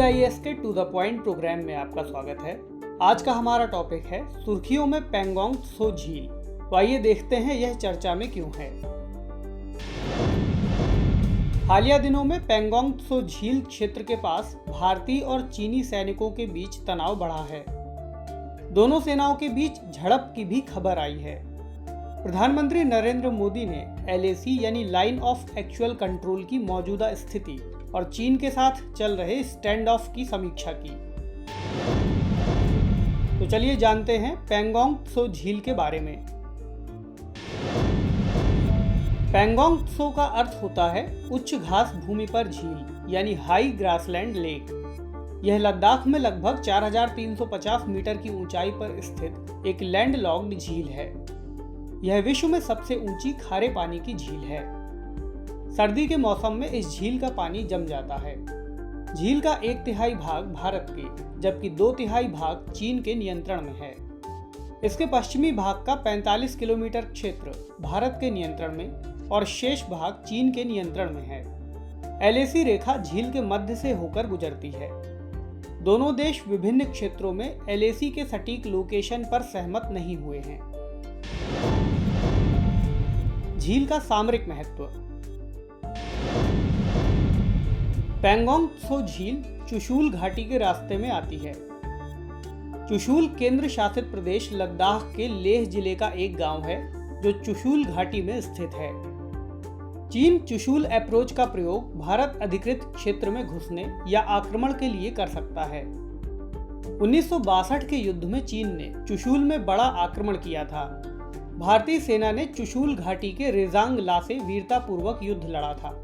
GIS के to the point programme में आपका स्वागत है। आज का हमारा टॉपिक है सुर्खियों में पेंगोंग त्सो झील। तो आइए देखते हैं यह चर्चा में क्यों है। हालिया दिनों में पेंगोंग त्सो झील क्षेत्र के पास भारतीय और चीनी सैनिकों के बीच तनाव बढ़ा है। दोनों सेनाओं के बीच झड़प की भी खबर आई है। प्रधानमंत्री नरेंद्र मोदी ने LAC यानी लाइन ऑफ एक्चुअल कंट्रोल की मौजूदा स्थिति और चीन के साथ चल रहे स्टैंड ऑफ की समीक्षा की। तो चलिए जानते हैं पेंगोंग त्सो झील के बारे में। पेंगोंग त्सो का अर्थ होता है उच्च घास भूमि पर झील यानी हाई ग्रासलैंड लेक। यह लद्दाख में लगभग 4350 मीटर की ऊंचाई पर स्थित एक लैंडलॉक्ड झील है। यह विश्व में सबसे ऊंची खारे पानी की झील है। सर्दी के मौसम में इस झील का पानी जम जाता है। झील का 1/3 भाग भारत के जबकि 2/3 भाग चीन के नियंत्रण में है। इसके पश्चिमी भाग का 45 किलोमीटर क्षेत्र भारत के नियंत्रण में और शेष भाग चीन के नियंत्रण में है। LAC रेखा झील के मध्य से होकर गुजरती है। दोनों देश विभिन्न क्षेत्रों में LAC के सटीक लोकेशन पर सहमत नहीं हुए हैं। झील का सामरिक महत्व। पेंगोंग त्सो झील चुशूल घाटी के रास्ते में आती है। चुशूल केंद्र शासित प्रदेश लद्दाख के लेह जिले का एक गांव है जो चुशूल घाटी में स्थित है। चीन चुशूल अप्रोच का प्रयोग भारत अधिकृत क्षेत्र में घुसने या आक्रमण के लिए कर सकता है। 1962 के युद्ध में चीन ने चुशूल में बड़ा आक्रमण किया था। भारतीय सेना ने चुशूल घाटी के रेजांग ला से वीरतापूर्वक युद्ध लड़ा था।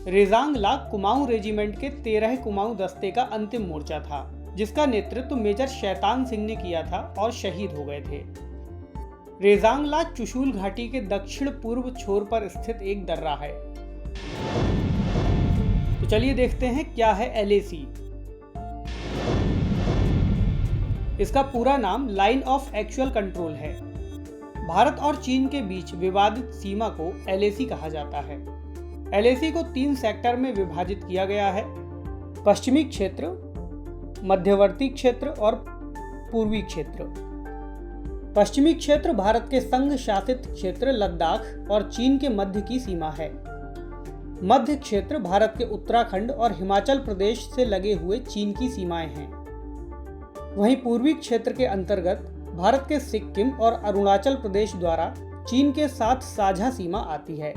रेजांग ला कुमाऊं रेजिमेंट के 13 कुमाऊं दस्ते का अंतिम मोर्चा था, जिसका नेतृत्व मेजर शैतान सिंह ने किया था और शहीद हो गए थे। रेजांग ला चुशूल घाटी के दक्षिण पूर्व छोर पर स्थित एक दर्रा है। तो चलिए देखते हैं क्या है LAC। इसका पूरा नाम लाइन ऑफ एक्चुअल कंट्रोल है। भारत और चीन के बीच विवादित सीमा को LAC कहा जाता है। LAC को 3 सेक्टर में विभाजित किया गया है: पश्चिमी क्षेत्र, मध्यवर्ती क्षेत्र और पूर्वी क्षेत्र। पश्चिमी क्षेत्र भारत के संघ शासित क्षेत्र लद्दाख और चीन के मध्य की सीमा है। मध्य क्षेत्र भारत के उत्तराखंड और हिमाचल प्रदेश से लगे हुए चीन की सीमाएं हैं। वहीं पूर्वी क्षेत्र के अंतर्गत भारत के सिक्किम और अरुणाचल प्रदेश द्वारा चीन के साथ साझा सीमा आती है।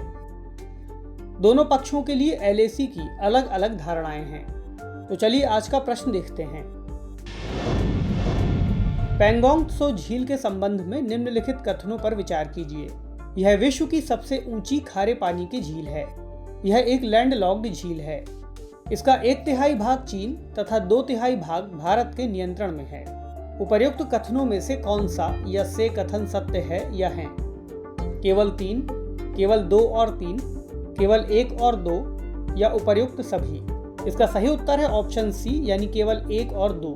दोनों पक्षों के लिए LAC की अलग अलग धारणाएं हैं। तो चलिए आज का प्रश्न देखते हैं। पेंगोंग त्सो झील के संबंध में निम्नलिखित कथनों पर विचार कीजिए। यह विश्व की सबसे ऊंची खारे पानी की झील है। यह एक लैंडलॉक्ड झील है। इसका 1/3 भाग चीन तथा 2/3 भाग भारत के नियंत्रण में है। उपर्युक्त कथनों में से कौन सा या से कथन सत्य है या हैं? केवल 3, केवल 2 और 3, केवल 1 और 2 या उपर्युक्त सभी? इसका सही उत्तर है ऑप्शन C यानी केवल 1 और 2।